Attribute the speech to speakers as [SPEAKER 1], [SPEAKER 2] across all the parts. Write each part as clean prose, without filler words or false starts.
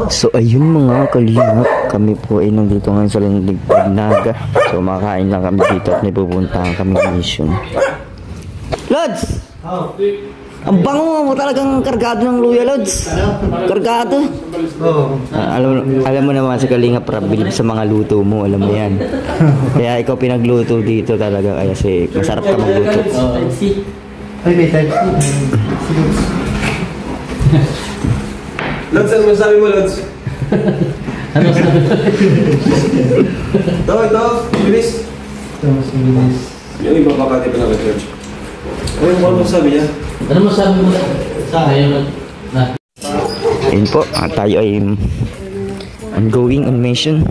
[SPEAKER 1] So ayun mga kalingap, kami po ay nandito ngayon sa Landigpag Naga. So makakain lang kami dito at may pupuntahan kami mission. Lods! Ang bango mo talagang kargado ng luya, Lods. Kargado. Alam mo naman si Kalingap bilib sa mga luto mo, alam mo yan. Kaya ikaw pinagluto dito talaga kasi masarap ka magluto.
[SPEAKER 2] Ay, may type C.
[SPEAKER 3] Lods, ano masabi mo, Lods?
[SPEAKER 2] Ano sabi mo?
[SPEAKER 3] Ito, bilis.
[SPEAKER 2] Ito, mas bilis.
[SPEAKER 3] Yung iba pa pa na church. Ano masabi niya?
[SPEAKER 2] Ano masabi mo sa akin?
[SPEAKER 1] Ayun po, tayo ay ongoing on mission.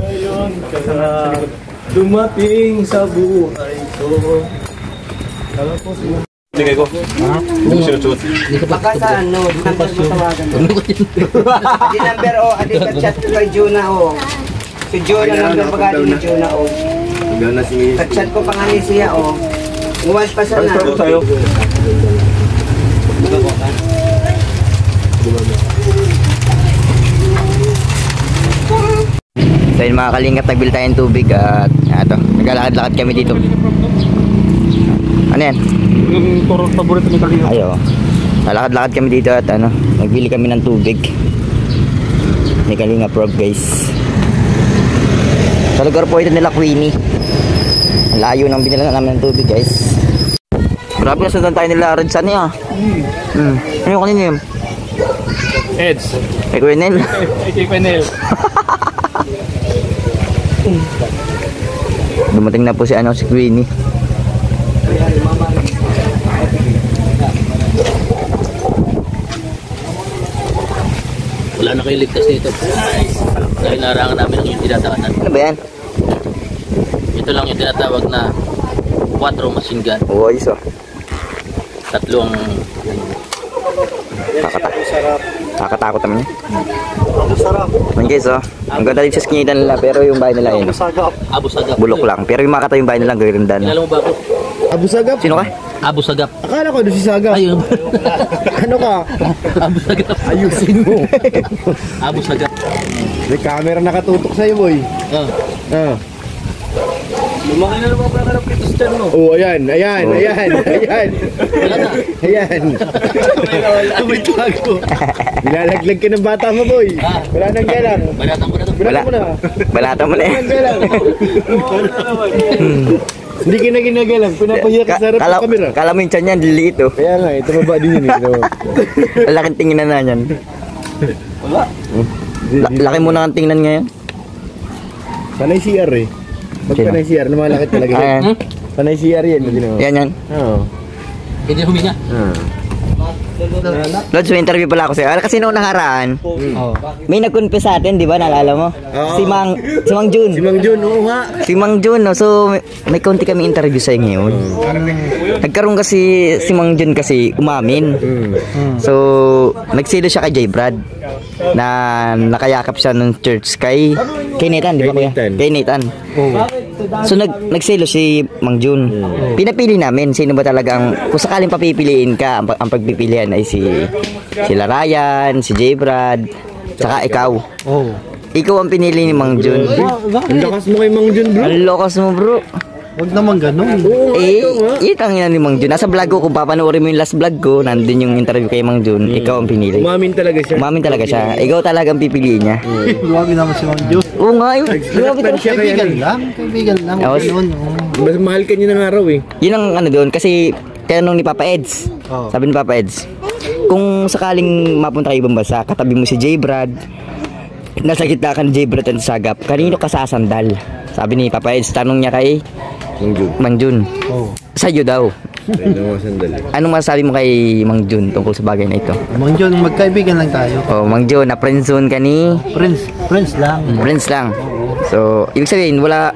[SPEAKER 3] Dumating sa buhay ko. Tingay ko. Hindi sinusuot.
[SPEAKER 4] Baka sa ano, number mo tawagan. Adi number o, adi ka-chat ko kay Juna o. Si Juna number pag-adi ni Juna o. Ka-chat ko pa nga ni siya o. Uwas pa sana.
[SPEAKER 3] Ano tayo?
[SPEAKER 1] So yun mga kalingap, nagbil tayong tubig at ito, naglalakad-lakad kami dito. Ano yan?
[SPEAKER 3] Yung paborito ni Kalingap.
[SPEAKER 1] Ayo. Lalakad-lakad kami dito at ano, nagbili kami ng tubig. Ni Kalingap Rob, guys. Sa lugar po ito nila Queenie. Ang layo ng binila namin ng tubig, guys. Grabe, nasundan tayo nila Red Sunny ah. Ano yung kanina yun?
[SPEAKER 3] Eds.
[SPEAKER 1] Kay Quenel.
[SPEAKER 3] Kay Quenel.
[SPEAKER 1] Dumating na po si ano, si Queenie.
[SPEAKER 2] Wala na kayo ligtas dito. Dahil narangan namin ang tinatakanan.
[SPEAKER 1] Ano ba yan?
[SPEAKER 2] Ito lang yung tinatawag na 4 machine gun.
[SPEAKER 1] Oo, ayos oh.
[SPEAKER 2] 3 ang
[SPEAKER 1] Kakatakot naman yun. Ayan guys oh, ang ganda din sa skinita nila pero yung bahay nila yun
[SPEAKER 2] Abu Sagap.
[SPEAKER 1] bulok lang, pero yung makata yung bahay nila gaganda na.
[SPEAKER 2] Kilala mo ba ako?
[SPEAKER 5] Abu Sagap?
[SPEAKER 1] Sino ka?
[SPEAKER 2] Abu Sagap.
[SPEAKER 5] Akala ko doon si Sagap.
[SPEAKER 2] Ayun.
[SPEAKER 5] Ano ka?
[SPEAKER 2] Abu Sagap.
[SPEAKER 5] Ayusin mo.
[SPEAKER 2] Abu Sagap.
[SPEAKER 5] May camera nakatutok sa'yo, boy. Ah.
[SPEAKER 3] Lumaki na naman ka ng Christian mo.
[SPEAKER 5] Oh, ayan. Ayan. Tumiglag ko. Nilalaglag ka ng bata mo, boy. Wala nang galang.
[SPEAKER 2] Balatan ko na to.
[SPEAKER 1] Balata mo na eh.
[SPEAKER 5] Hindi ka na ginagalang. Pinapahiya ka sa harap ng camera.
[SPEAKER 1] Kala mo yung tiyan yan, liliit oh.
[SPEAKER 5] Kaya nga, ito baba din yun eh.
[SPEAKER 1] Laking tingnan na yan.
[SPEAKER 3] Wala.
[SPEAKER 1] Laki mo na ang tingnan ngayon.
[SPEAKER 5] Panay CR eh. Pag
[SPEAKER 1] Sino?
[SPEAKER 5] panay CR, lumalakit talaga yan.
[SPEAKER 1] Ayan.
[SPEAKER 5] Panay CR yan.
[SPEAKER 1] Yan.
[SPEAKER 5] Oo.
[SPEAKER 2] Hindi huminga.
[SPEAKER 1] Lods, may interview pala ako sa'yo. Kasi noong nakaraan, may nag-confess sa atin, di ba? Naalala mo? Si Mang Jun.
[SPEAKER 5] Si Mang Jun, oo nga.
[SPEAKER 1] Si Mang Jun, no? So may konti kami interview sa'yo ngayon. Nagkaroon kasi si Mang Jun kasi umamin. So nagsilo siya kay J. Brad na nakayakap siya ng church kay Nathan, di ba kuya? Kay Nathan. So nagselo si Mang Jun. Pinapili namin sino ba talagang kung sakaling papipiliin ka, ang pagpipilian ay si Ryan, si J. Brad, saka ikaw. Ikaw ang pinili ni Mang Jun.
[SPEAKER 5] Ang lakas mo kay Mang Jun, bro.
[SPEAKER 1] Ang lakas mo, bro.
[SPEAKER 5] Huwag naman ganun.
[SPEAKER 1] Itang yan ni Mang Jun. Nasa vlog ko, kung papanoorin mo yung last vlog ko, nandun yung interview kay Mang Jun. Ikaw ang pinili.
[SPEAKER 5] Umamin talaga siya.
[SPEAKER 1] Umamin talaga siya. Ikaw talagang pipiliin niya.
[SPEAKER 5] Luwagi naman si Mang Jun.
[SPEAKER 1] Oo nga yun.
[SPEAKER 5] Nagpaplan siya kaya
[SPEAKER 2] Kaibigan lang.
[SPEAKER 5] Mas mahal ka niya ng araw eh.
[SPEAKER 1] Yun ang ano doon. Kasi tinanong ni Papa Eds. Sabi ni Papa Eds, kung sakaling mapunta kayo ibang bansa, katabi mo si J. Brad, nasa gitna ka ni J. Brad at Sagap, kanino ka sasandal? Sabi ni Papa Eds, tanong niya kay Mang Jun. Sa'yo daw. Anong masasabi mo kay Mang Jun tungkol sa bagay na ito?
[SPEAKER 5] Mang Jun, magkaibigan lang tayo.
[SPEAKER 1] Oh, Mang Jun, na friendzone ka ni?
[SPEAKER 5] Friends lang.
[SPEAKER 1] Friends lang. So, ibig sabihin, wala,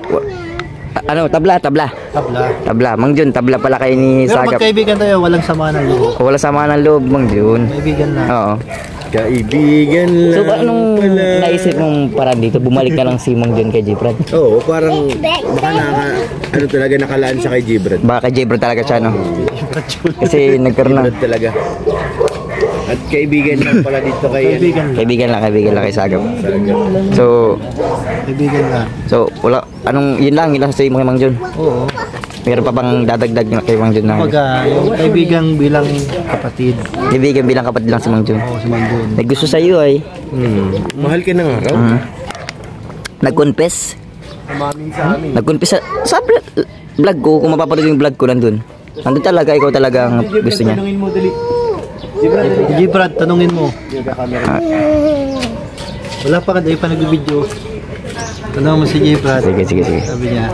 [SPEAKER 1] ano, tabla. Mang Jun, tabla pala kayo ni
[SPEAKER 5] Pero
[SPEAKER 1] Sagap.
[SPEAKER 5] magkaibigan tayo, walang sama ng loob.
[SPEAKER 1] Wala sama ng loob, Mang Jun.
[SPEAKER 5] Kaibigan lang.
[SPEAKER 1] Oo.
[SPEAKER 5] Kaibigan lang.
[SPEAKER 1] So, anong naisip mong parang dito? Bumalik na lang si Mang Jun kay J-Brad?
[SPEAKER 5] Oo, parang baka ano talaga nakalaan siya kay J-Brad.
[SPEAKER 1] Baka kay J-Brad talaga siya, no? Kasi nagkaroon ng...
[SPEAKER 5] J-Brad talaga. At kaibigan lang pala dito kay
[SPEAKER 1] Kaibigan lang kay Sagap. So,
[SPEAKER 5] Kaibigan lang.
[SPEAKER 1] so wala yun lang sa mga Mang Jun.
[SPEAKER 5] Oo.
[SPEAKER 1] Meron pa bang dadagdag na kay Mang Jun na?
[SPEAKER 5] Kumbaga, yung kaibigan bilang kapatid.
[SPEAKER 1] Kaibigan bilang kapatid lang si Mang Jun.
[SPEAKER 5] Oo, si Mang Jun.
[SPEAKER 1] May gusto sa iyo ay.
[SPEAKER 5] Mahal ka na nga raw.
[SPEAKER 1] Nag-confess.
[SPEAKER 5] Umamin sa amin.
[SPEAKER 1] Nag-confess sa vlog ko, kung mapapanood yung vlog ko nandun. Nandun talaga, ikaw talaga ang gusto niya.
[SPEAKER 5] Tanungin mo, dali. Brad, tanungin mo. Wala pa ka, dahil pa nag-video. Tanong mo si Brad.
[SPEAKER 1] Sige.
[SPEAKER 5] Sabi niya.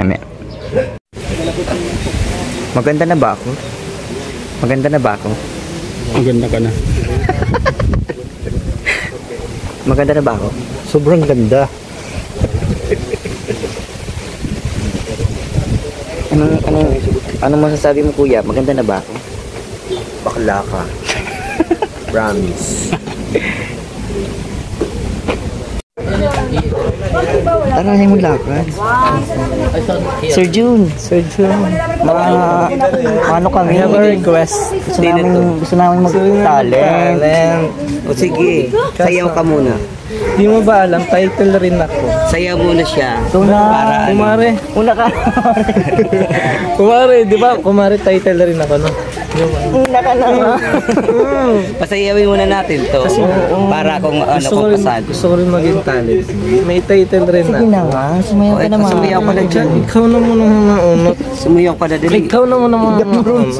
[SPEAKER 1] Maganda na ba ako? Maganda na ba ako?
[SPEAKER 2] Maganda ka na.
[SPEAKER 1] Maganda na ba ako?
[SPEAKER 5] Sobrang ganda.
[SPEAKER 1] Ano masasabi mo kuya? Maganda na ba ako?
[SPEAKER 5] Bakla ka. Promise.
[SPEAKER 1] Tarahin mo lakad. Sir June. Ano kami?
[SPEAKER 4] request.
[SPEAKER 1] Gusto namin mag-talent.
[SPEAKER 4] O sige, sayaw ka muna.
[SPEAKER 6] Di mo ba alam, title rin ako.
[SPEAKER 4] Sayaw muna siya.
[SPEAKER 6] Para kumare.
[SPEAKER 1] Una ka.
[SPEAKER 6] Kumare, di ba? Kumare title rin ako, no?
[SPEAKER 1] Una ka naman.
[SPEAKER 4] Pasayawin muna natin to. Para kung ano kung pasado.
[SPEAKER 6] Gusto ko rin maging talent. May title rin na.
[SPEAKER 1] Sige na nga. Sumayaw ka naman.
[SPEAKER 4] Sumayaw ka na dyan.
[SPEAKER 6] Ikaw na muna mga unot.
[SPEAKER 4] Sumayaw ka na din.
[SPEAKER 6] Ikaw na muna mga unot.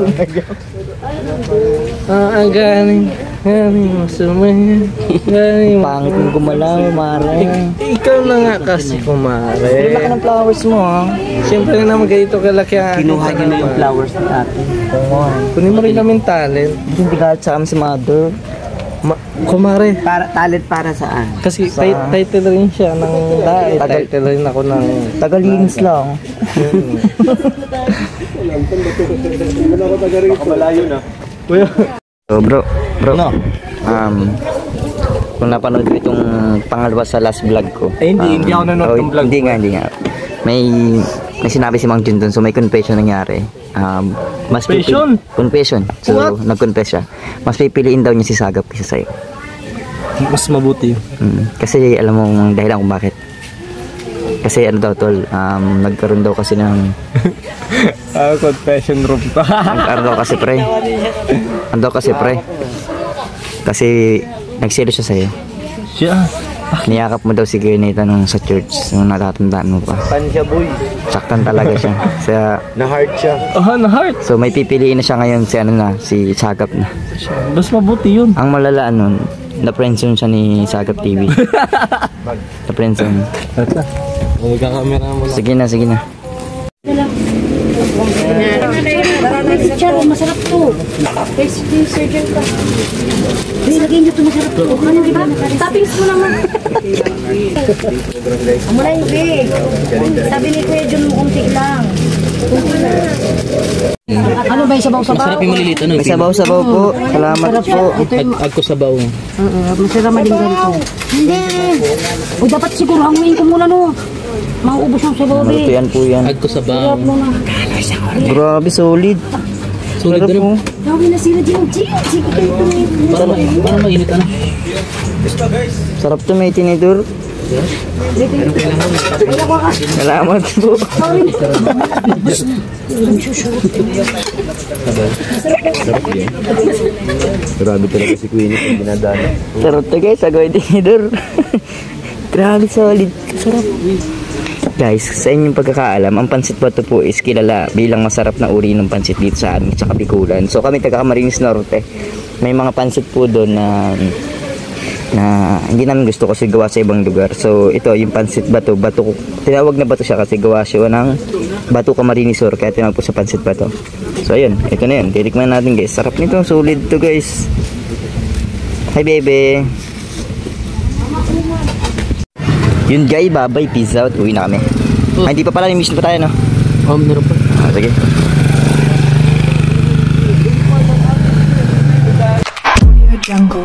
[SPEAKER 6] Galing mo sumayaw. Galing mo.
[SPEAKER 1] Pangit mong gumalaw, Mare.
[SPEAKER 6] Ikaw na nga kasi kumare.
[SPEAKER 1] Laki ng flowers mo, ha?
[SPEAKER 6] Siyempre naman ganito kalaki ang
[SPEAKER 4] Kinuha niyo na yung flowers ni ate.
[SPEAKER 6] kunin mo rin namin talent.
[SPEAKER 1] Hindi galit sa amin si Mother.
[SPEAKER 6] Kumare.
[SPEAKER 4] Talent para saan?
[SPEAKER 6] Kasi title rin siya ng title rin ako ng
[SPEAKER 1] Tagalinis lang. So bro, kung napanood ko itong pangalawa sa last vlog ko.
[SPEAKER 6] hindi ako nanonood ng vlog.
[SPEAKER 1] Hindi nga. May sinabi si Mang Jun dun, so may confession nangyari. Confession. So nag-confess siya. Mas pipiliin daw niya si Sagap kaysa sa'yo.
[SPEAKER 6] Mas mabuti.
[SPEAKER 1] Kasi alam mo ang dahilan kung bakit. Kasi ano daw tol, nagkaroon daw kasi ng
[SPEAKER 6] Confession room pa.
[SPEAKER 1] ano daw kasi pre. Ano daw kasi pre. Kasi nagselo siya sa'yo.
[SPEAKER 6] Siya.
[SPEAKER 1] Niyakap mo daw si Gernita nung sa church, nung natatandaan mo pa.
[SPEAKER 5] Pansya boy.
[SPEAKER 1] Saktan talaga siya.
[SPEAKER 5] Na-heart siya.
[SPEAKER 6] Na-heart.
[SPEAKER 1] So may pipiliin na siya ngayon si Sagap na.
[SPEAKER 6] Mas mabuti yun.
[SPEAKER 1] Ang malalaan nun, na-friendzone siya ni Sagap TV. Na-friendzone.
[SPEAKER 6] Huwag ka camera mo lang.
[SPEAKER 1] Sige na.
[SPEAKER 7] Charo, masarap to. Basically, surgeon ka. Lagyan nyo to, masarap to. Ano, diba? Toppings mo naman. Muna yung big. Sabi ni Kuya Jun, kunti lang. Ano ba yung sabaw-sabaw?
[SPEAKER 2] Masarap yung maliliit. Ano?
[SPEAKER 1] May sabaw-sabaw po. Salamat po.
[SPEAKER 2] Agko sabaw.
[SPEAKER 7] Masarap din ganito. Hindi. O dapat siguro hanguin ko muna no. Mauubos yung sabaw,
[SPEAKER 1] Ito
[SPEAKER 7] be.
[SPEAKER 1] yan po yan.
[SPEAKER 2] Agko sabaw.
[SPEAKER 1] Grabe, solid.
[SPEAKER 2] Sulit na rin.
[SPEAKER 7] Gawin na sila dyan. Sige kayo ito.
[SPEAKER 2] Parang mainit ano.
[SPEAKER 1] Sarap to, may tinidor. Salamat po.
[SPEAKER 5] Grabe talaga si Queenie pag dinadala.
[SPEAKER 1] Sarap to guys, agoy tinidor. Grabe, solid. Sarap. Guys, sa inyong pagkakaalam, ang pansit bato po is kilala bilang masarap na uri ng pansit dito sa amin, sa Bikulan. So kami taga Camarines Norte, may mga pansit po doon na hindi namin gusto kasi gawa sa ibang lugar. So ito, yung pansit bato, tinawag na bato siya kasi gawa siya ng bato Camarines Sur, kaya tinawag po sa pansit bato. So ayun, ito na yun, titikman natin guys. Sarap nito, solid to guys. Hi baby. Yun guys, bye-bye, peace out, uwi na kami. Ay, hindi pa pala, may mission pa tayo, no?
[SPEAKER 2] Meron pa.
[SPEAKER 1] Sige.
[SPEAKER 8] Jungle.